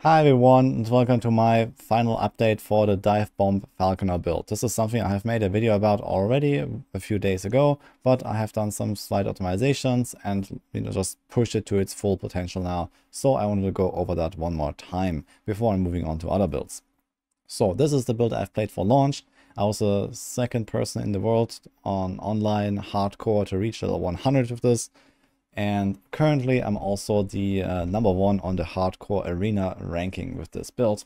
Hi everyone, and welcome to my final update for the Dive Bomb Falconer build. This is something I have made a video about already a few days ago, but I have done some slight optimizations and just pushed it to its full potential now. So I wanted to go over that one more time before I'm moving on to other builds. So this is the build I've played for launch. I was the second person in the world on online hardcore to reach level 100 with this. And currently I'm also the number one on the hardcore arena ranking with this build.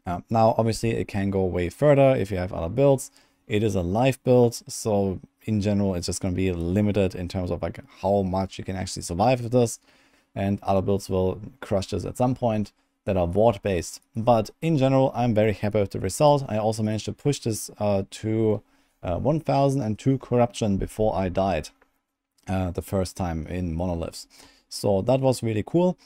Now obviously it can go way further if you have other builds. It is a live build, so in general it's just going to be limited in terms of like how much you can actually survive with this. And other builds will crush this at some point that are ward based. But in general I'm very happy with the result. I also managed to push this to 1002 corruption before I died. The first time in monoliths, so that was really cool.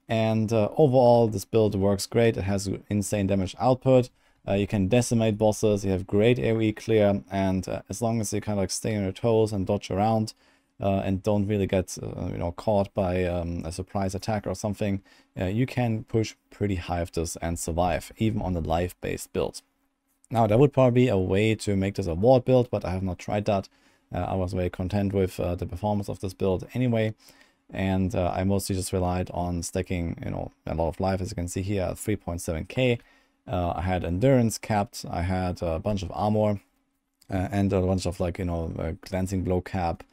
And overall this build works great. It has insane damage output. You can decimate bosses, you have great AoE clear, and as long as you kind of like stay on your toes and dodge around and don't really get caught by a surprise attack or something, you can push pretty high with this and survive even on the live based build. Now there would probably be a way to make this a ward build, but I have not tried that. I was very content with the performance of this build anyway, and I mostly just relied on stacking, a lot of life, as you can see here, at 3.7k. I had endurance capped, I had a bunch of armor, and a bunch of glancing blow cap,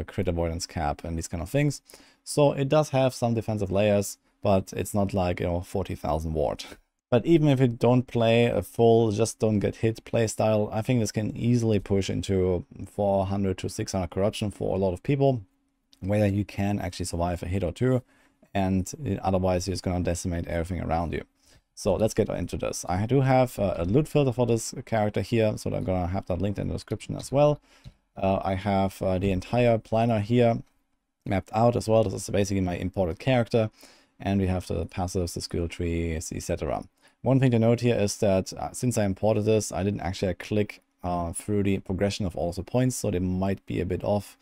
crit avoidance cap, and these kind of things. So it does have some defensive layers, but it's not like 40,000 ward. But even if you don't play a full just don't get hit playstyle, I think this can easily push into 400 to 600 corruption for a lot of people, where you can actually survive a hit or two, and otherwise you're just going to decimate everything around you. So let's get into this. I do have a loot filter for this character here, so I'm going to have that linked in the description as well. I have the entire planner here mapped out as well. This is basically my imported character, and we have the passives, the skill trees, etc. One thing to note here is that since I imported this, I didn't actually click through the progression of all the points, so they might be a bit off.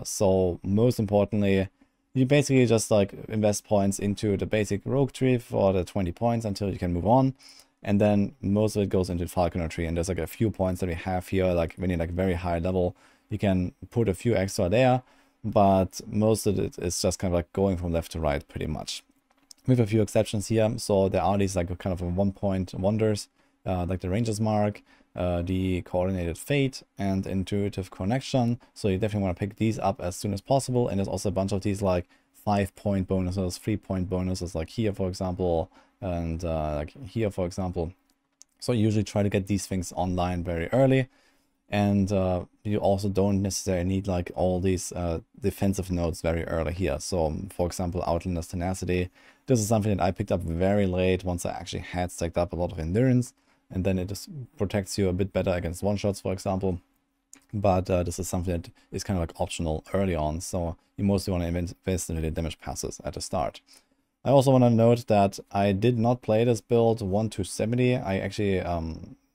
So most importantly, you basically just invest points into the basic rogue tree for the 20 points until you can move on. And then most of it goes into the Falconer tree, and there's a few points that we have here, when you're very high level, you can put a few extra there, but most of it is just kind of going from left to right pretty much. With a few exceptions here. So there are these kind of 1-point wonders, like the Ranger's Mark, the Coordinated Fate, and Intuitive Connection. So you definitely want to pick these up as soon as possible. And there's also a bunch of these 5-point bonuses, 3-point bonuses, like here for example, and here for example. So you usually try to get these things online very early. And you also don't necessarily need all these defensive nodes very early here. So for example, Outlander's Tenacity. This is something that I picked up very late once I actually had stacked up a lot of endurance. And then it just protects you a bit better against one-shots, for example. But this is something that is kind of optional early on. So you mostly want to invest in the damage passes at the start. I also want to note that I did not play this build 1 to 70. I actually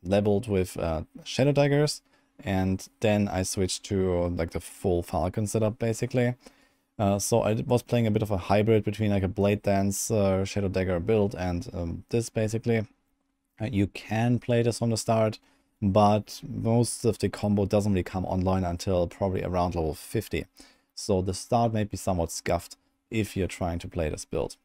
leveled with Shadow Daggers. And then I switched to the full Falcon setup basically. So I was playing a bit of a hybrid between a Blade Dance Shadow Dagger build and this basically. You can play this from the start, but most of the combo doesn't really come online until probably around level 50. So the start may be somewhat scuffed if you're trying to play this build.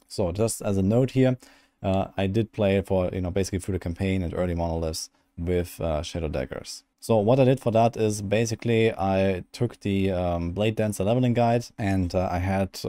So just as a note here, I did play it for basically through the campaign and early monoliths with Shadow Daggers. So what I did for that is basically I took the Blade Dancer leveling guide, and I had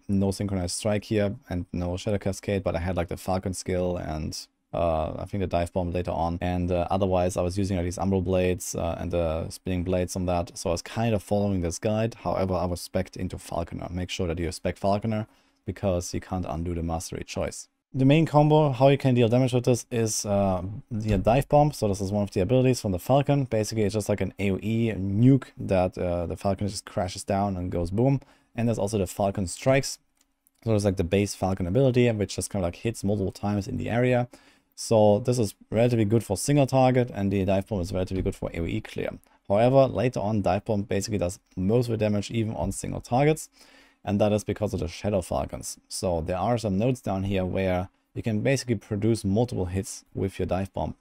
no synchronized strike here and no shadow cascade, but I had the Falcon skill and I think the dive bomb later on. And otherwise I was using these umbral blades and the spinning blades on that. So I was kind of following this guide. However, I was spec'd into Falconer. Make sure that you spec Falconer because you can't undo the mastery choice. The main combo, how you can deal damage with this, is the dive bomb. So this is one of the abilities from the Falcon. Basically, it's just like an AoE nuke that the Falcon just crashes down and goes boom. And there's also the Falcon strikes. So there's the base Falcon ability, which just kind of hits multiple times in the area. So this is relatively good for single target, and the dive bomb is relatively good for AoE clear. However, later on, dive bomb basically does most of the damage even on single targets. And that is because of the Shadow Falcons. So there are some nodes down here where you can basically produce multiple hits with your dive bomb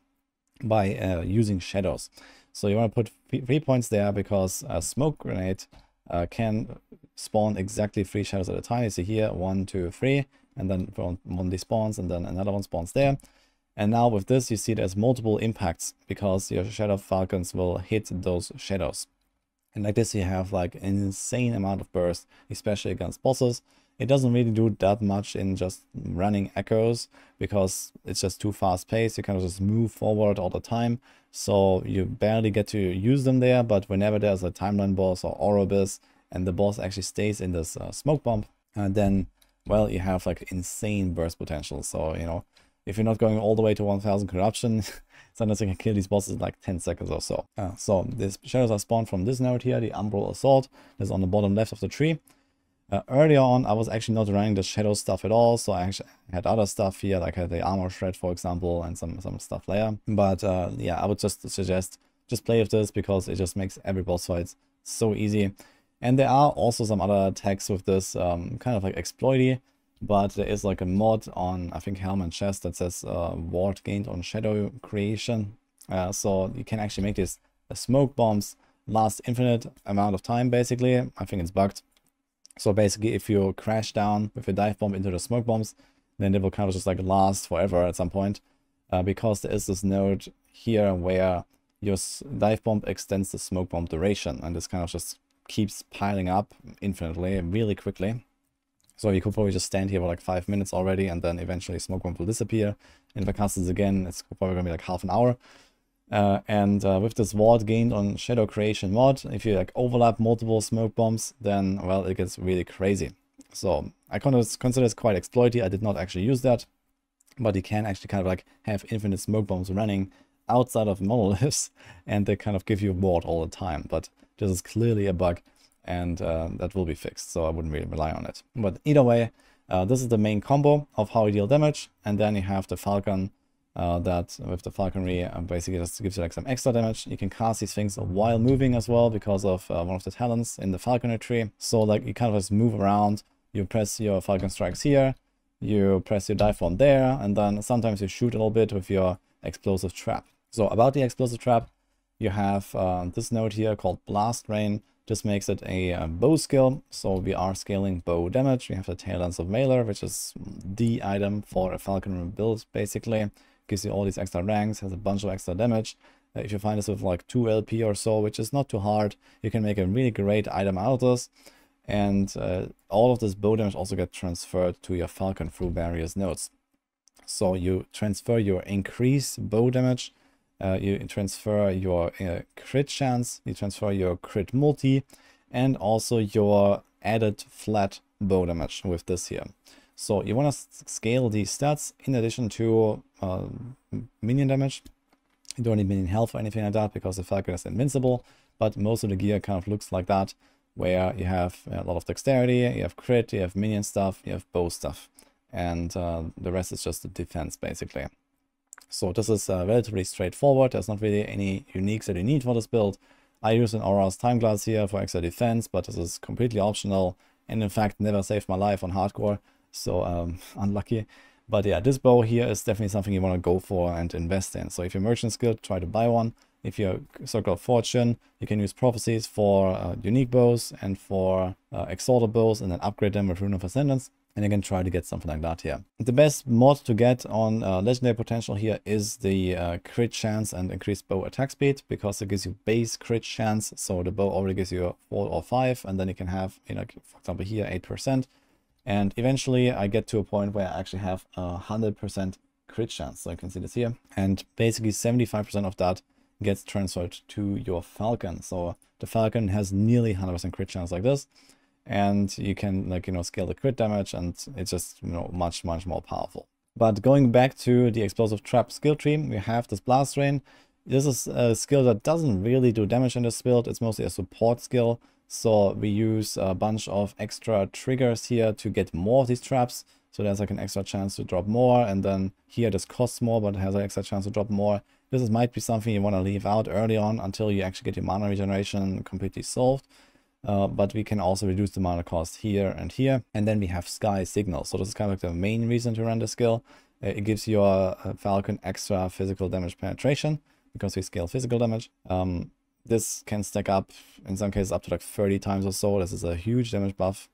by using shadows. So you want to put 3 points there because a smoke grenade can spawn exactly 3 shadows at a time. You see here 1, 2, 3, and then one despawns and then another one spawns there. And now with this you see there's multiple impacts because your Shadow Falcons will hit those shadows. And like this you have like an insane amount of burst, especially against bosses. It doesn't really do that much in just running echoes because it's just too fast paced. You kind of just move forward all the time. So you barely get to use them there, but whenever there's a timeline boss or Orobis and the boss actually stays in this smoke bomb, then, well, you have like insane burst potential. So, you know, if you're not going all the way to 1000 corruption, sometimes you can kill these bosses in like 10 seconds or so. So these shadows are spawned from this node here, the Umbral Assault. That's on the bottom left of the tree. Earlier on, I was actually not running the shadow stuff at all, so I actually had other stuff here, like I had the armor shred, for example, and some stuff there. But yeah, I would just suggest just play with this because it just makes every boss fight so easy. And there are also some other attacks with this, kind of like exploity, but there is like a mod on, I think, Helm and Chest that says ward gained on shadow creation. So you can actually make these smoke bombs last infinite amount of time, basically. I think it's bugged. So basically, if you crash down with a dive bomb into the smoke bombs, then they will kind of just like last forever at some point. Because there is this node here where your dive bomb extends the smoke bomb duration. And this kind of just keeps piling up infinitely, really quickly. So you could probably just stand here for like 5 minutes already, and then eventually smoke bomb will disappear. And if I cast this again, it's probably going to be like half an hour. With this ward gained on shadow creation mod, if you like overlap multiple smoke bombs, then, well, it gets really crazy. So I consider this quite exploity. I did not actually use that, but you can actually kind of like have infinite smoke bombs running outside of monoliths, and they kind of give you ward all the time. But this is clearly a bug, and that will be fixed, so I wouldn't really rely on it. But either way, this is the main combo of how you deal damage, and then you have the Falcon that with the falconry basically just gives you like some extra damage. You can cast these things while moving as well because of one of the talents in the falconer tree. So like you kind of just move around, you press your falcon strikes here, you press your dive bomb there, and then sometimes you shoot a little bit with your explosive trap. So about the explosive trap, you have this node here called Blast Rain. This makes it a bow skill, so we are scaling bow damage. We have the Tail Lance of Valor, which is the item for a Falconer build, basically. Gives you all these extra ranks, has a bunch of extra damage. If you find this with like 2 LP or so, which is not too hard, you can make a really great item out of this. And all of this bow damage also gets transferred to your Falcon through various nodes. So you transfer your increased bow damage, you transfer your crit chance, you transfer your crit multi, and also your added flat bow damage with this here. So you want to scale these stats in addition to minion damage. You don't need minion health or anything like that because the Falcon is invincible, but most of the gear kind of looks like that, where you have a lot of dexterity, you have crit, you have minion stuff, you have bow stuff, and the rest is just the defense basically. So this is relatively straightforward. There's not really any uniques that you need for this build. I use an Aura's Time Glass here for extra defense, but this is completely optional, and in fact never saved my life on hardcore. So unlucky. But yeah, this bow here is definitely something you want to go for and invest in. So if you're merchant skilled, try to buy one. If you're Circle of Fortune, you can use prophecies for unique bows and for exalted bows, and then upgrade them with Rune of Ascendance. And you can try to get something like that here. The best mod to get on legendary potential here is the crit chance and increased bow attack speed, because it gives you base crit chance. So the bow already gives you 4 or 5, and then you can have, you know, for example here 8%. And eventually I get to a point where I actually have 100% crit chance. So you can see this here. And basically 75% of that gets transferred to your Falcon. So the Falcon has nearly 100% crit chance like this. And you can, like, you know, scale the crit damage, and it's just, you know, much more powerful. But going back to the explosive trap skill tree, we have this Blast Rain. This is a skill that doesn't really do damage in this build. It's mostly a support skill. So we use a bunch of extra triggers here to get more of these traps. So there's like an extra chance to drop more, and then here this costs more, but it has an extra chance to drop more. This might be something you want to leave out early on until you actually get your mana regeneration completely solved. But we can also reduce the mana cost here and here. And then we have Sky Signal. So this is kind of like the main reason to run the skill. It gives your Falcon extra physical damage penetration because we scale physical damage. This can stack up, in some cases, up to like 30 times or so. This is a huge damage buff.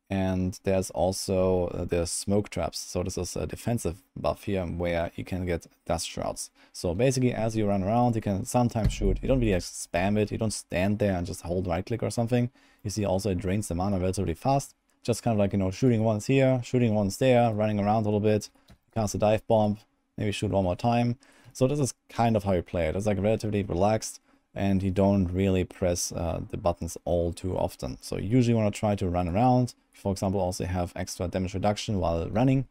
And there's also the smoke traps. So this is a defensive buff here where you can get dust shrouds. So basically, as you run around, you can sometimes shoot. You don't really spam it. You don't stand there and just hold right click or something. You see also it drains the mana relatively fast. Just kind of like, you know, shooting once here, shooting once there, running around a little bit, cast a dive bomb, maybe shoot one more time. So this is kind of how you play it. It's like relatively relaxed, and you don't really press the buttons all too often. So you usually want to try to run around. For example, also have extra damage reduction while running.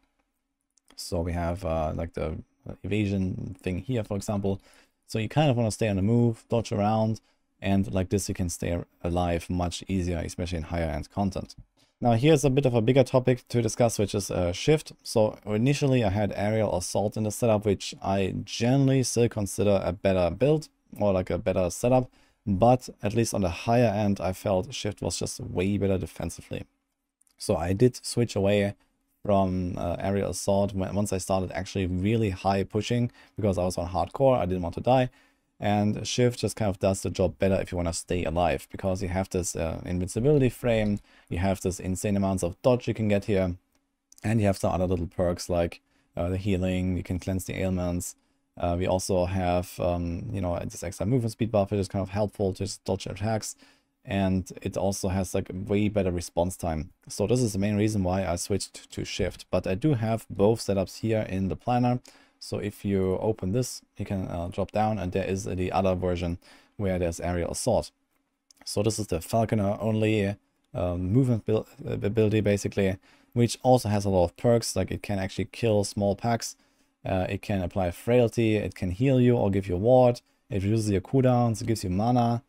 So we have like the evasion thing here, for example. So you kind of want to stay on the move, dodge around, and like this you can stay alive much easier, especially in higher end content. Now here's a bit of a bigger topic to discuss, which is shift. So initially I had aerial assault in the setup, which I generally still consider a better build or like a better setup, but at least on the higher end I felt shift was just way better defensively. So I did switch away from aerial assault once I started actually really high pushing, because I was on hardcore, I didn't want to die. And shift just kind of does the job better if you want to stay alive, because you have this invincibility frame, you have this insane amounts of dodge you can get here, and you have some other little perks like the healing, you can cleanse the ailments. We also have, you know, this extra movement speed buff, which is kind of helpful to just dodge attacks. And it also has like way better response time. So this is the main reason why I switched to shift. But I do have both setups here in the planner. So if you open this, you can drop down, and there is the other version where there's aerial assault. So this is the Falconer only movement ability basically, which also has a lot of perks. Like it can actually kill small packs. It can apply frailty. It can heal you or give you a ward. It reduces your cooldowns. It gives you mana.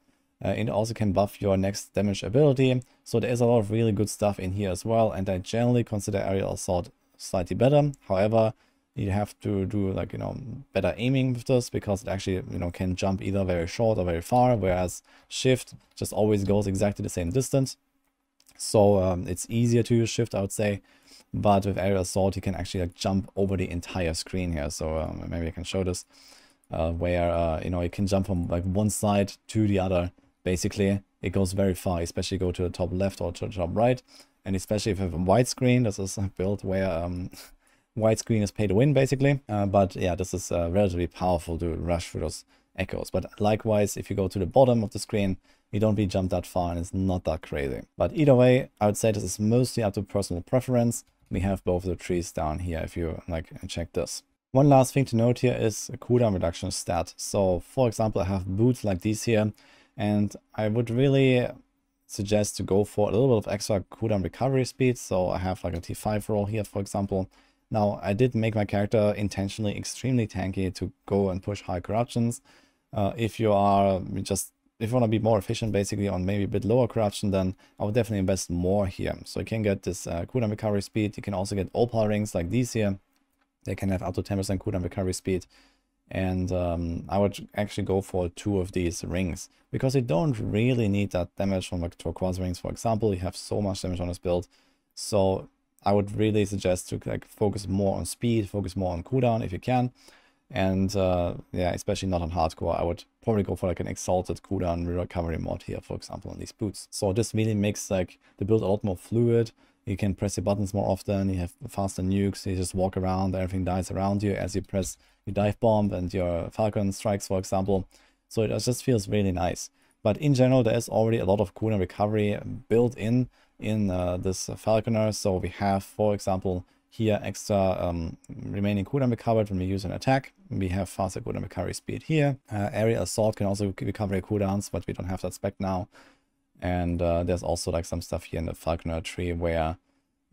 It also can buff your next damage ability. So there is a lot of really good stuff in here as well. And I generally consider aerial assault slightly better. However, you have to do like, you know, better aiming with this, because it actually, you know, can jump either very short or very far, whereas shift just always goes exactly the same distance. So it's easier to use shift, I would say. But with aerial assault, you can actually like jump over the entire screen here. So maybe I can show this where, you know, you can jump from like one side to the other. Basically, it goes very far, especially go to the top left or to the top right. And especially if you have a widescreen, this is a build where widescreen is pay to win, basically. But yeah, this is relatively powerful to rush through those echoes. But likewise, if you go to the bottom of the screen, you don't really jump that far and it's not that crazy. But either way, I would say this is mostly up to personal preference. We have both the trees down here if you like check this. One last thing to note here is a cooldown reduction stat. So for example, I have boots like these here, and I would really suggest to go for a little bit of extra cooldown recovery speed. So I have like a T5 roll here, for example. Now, I did make my character intentionally extremely tanky to go and push high corruptions. If you want to be more efficient basically on maybe a bit lower corruption, then I would definitely invest more here. So you can get this cooldown recovery speed. You can also get opal rings like these here. They can have up to 10% cooldown recovery speed. And I would actually go for 2 of these rings, because you don't really need that damage from like turquoise rings, for example. You have so much damage on this build. So I would really suggest to like focus more on speed, focus more on cooldown if you can. And yeah, especially not on hardcore. I would probably go for like an exalted cooldown recovery mod here, for example, on these boots. So this really makes like the build a lot more fluid. You can press your buttons more often, you have faster nukes, you just walk around, everything dies around you as you press your dive bomb and your falcon strikes, for example. So it just feels really nice. But in general, there is already a lot of cooldown recovery built in this falconer. So we have, for example, here extra remaining cooldown recovered when we use an attack. We have faster cooldown recovery speed here. Aerial assault can also recover cooldowns, but we don't have that spec now. And there's also like some stuff here in the falconer tree where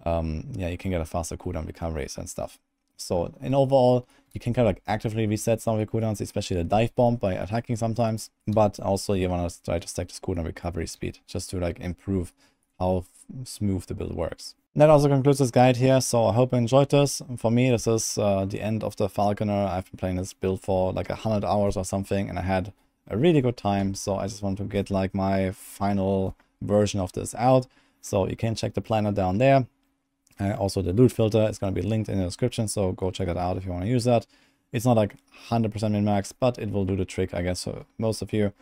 yeah, you can get a faster cooldown recoveries and stuff. So in overall, you can kind of like actively reset some of your cooldowns, especially the dive bomb by attacking sometimes. But also you want to try to stack this cooldown recovery speed just to like improve how smooth the build works. And that also concludes this guide here. So I hope you enjoyed this. For me, this is the end of the Falconer. I've been playing this build for like 100 hours or something, and I had a really good time. So I just want to get like my final version of this out. So you can check the planner down there. Also, the loot filter is going to be linked in the description, so go check it out if you want to use that. It's not like 100% min-max, but it will do the trick, I guess, for most of you.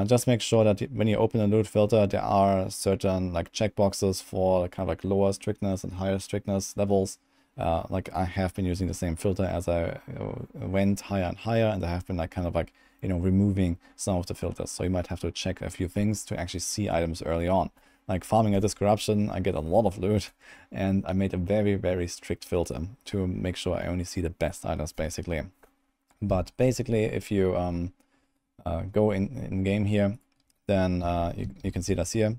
Just make sure that when you open the loot filter, there are certain like checkboxes for kind of like lower strictness and higher strictness levels. Like I have been using the same filter as I went higher and higher, and I have been like kind of like, you know, removing some of the filters. So you might have to check a few things to actually see items early on. Like farming at this corruption, I get a lot of loot, and I made a very, very strict filter to make sure I only see the best items basically. But basically, if you go in game here, then you can see this here.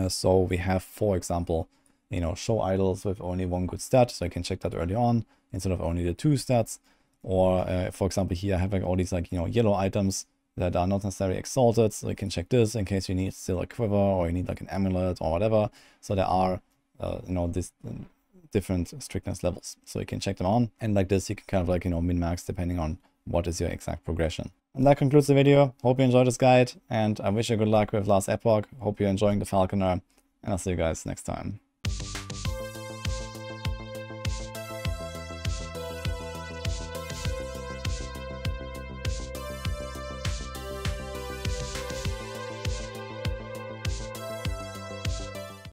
So we have, for example, you know, show idols with only one good stat, so you can check that early on instead of only the 2 stats. Or for example, here I have like all these like, you know, yellow items that are not necessarily exalted, so you can check this in case you need still a quiver or you need like an amulet or whatever. So there are you know, this different strictness levels, so you can check them on, and like this you can kind of like, you know, min-max depending on what is your exact progression. And that concludes the video. Hope you enjoyed this guide, and I wish you good luck with last Epoch. Hope you're enjoying the Falconer, and I'll see you guys next time.